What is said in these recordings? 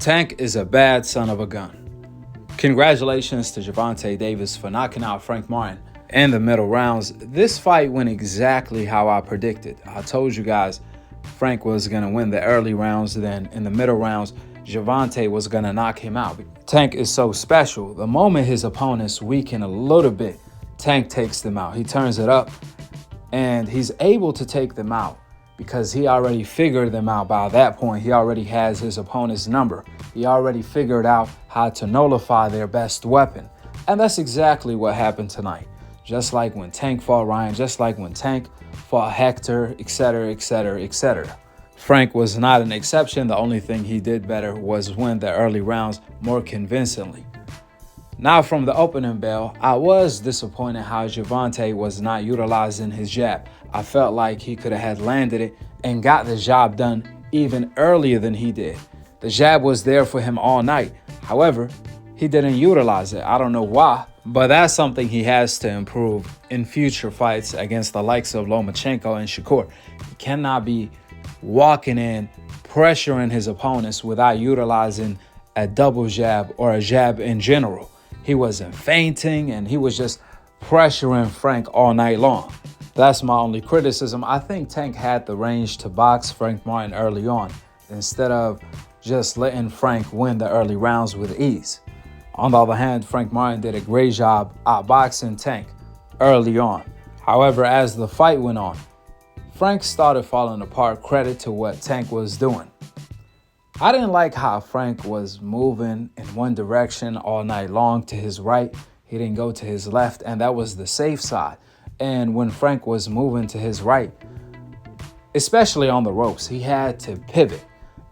Tank is a bad son of a gun. Congratulations to Gervonta Davis for knocking out Frank Martin in the middle rounds. This fight went exactly how I predicted. I told you guys Frank was going to win the early rounds, then in the middle rounds, Gervonta was going to knock him out. Tank is so special. The moment his opponents weaken a little bit, Tank takes them out. He turns it up, and he's able to take them out because he already figured them out by that point. He already has his opponent's number. He already figured out how to nullify their best weapon. And that's exactly what happened tonight. Just like when Tank fought Ryan, just like when Tank fought Hector, etc., etc., etc. Frank was not an exception. The only thing he did better was win the early rounds more convincingly. Now from the opening bell, I was disappointed how Gervonta was not utilizing his jab. I felt like he could have had landed it and got the job done even earlier than he did. The jab was there for him all night. However, he didn't utilize it. I don't know why, but that's something he has to improve in future fights against the likes of Lomachenko and Shakur. He cannot be walking in, pressuring his opponents without utilizing a double jab or a jab in general. He wasn't feinting, and he was just pressuring Frank all night long. That's my only criticism. I think Tank had the range to box Frank Martin early on instead of just letting Frank win the early rounds with ease. On the other hand, Frank Martin did a great job outboxing Tank early on. However, as the fight went on, Frank started falling apart, credit to what Tank was doing. I didn't like how Frank was moving in one direction all night long to his right. He didn't go to his left, and that was the safe side. And when Frank was moving to his right, especially on the ropes, he had to pivot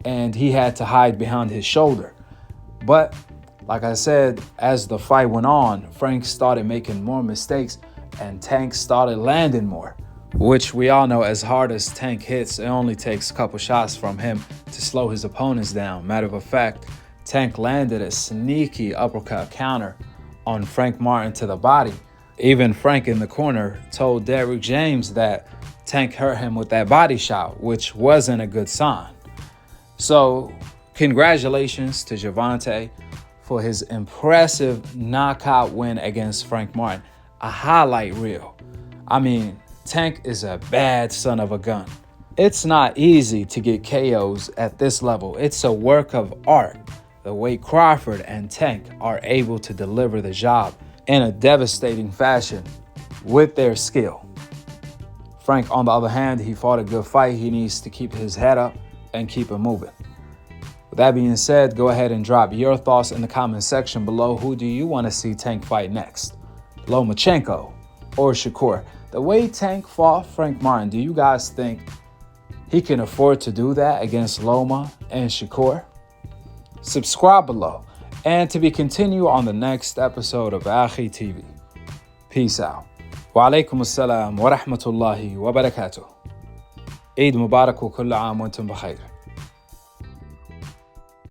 and he had to hide behind his shoulder. But like I said, as the fight went on, Frank started making more mistakes and Tank started landing more, which we all know as hard as Tank hits, it only takes a couple shots from him to slow his opponents down. Matter of fact, Tank landed a sneaky uppercut counter on Frank Martin to the body. Even Frank in the corner told Derrick James that Tank hurt him with that body shot, which wasn't a good sign. So congratulations to Gervonta for his impressive knockout win against Frank Martin. A highlight reel. I mean, Tank is a bad son of a gun. It's not easy to get KOs at this level. It's a work of art. The way Crawford and Tank are able to deliver the job in a devastating fashion with their skill. Frank, on the other hand, he fought a good fight. He needs to keep his head up and keep it moving. With that being said, go ahead and drop your thoughts in the comment section below. Who do you want to see Tank fight next? Lomachenko or Shakur? The way Tank fought Frank Martin, do you guys think he can afford to do that against Loma and Shakur? Subscribe below. And to be continued on the next episode of AKHi TV. Peace out. Wa alaikum assalam wa rahmatullahi wa barakatuh. Eid Mubarak wa kullu aam wa antum bakhair.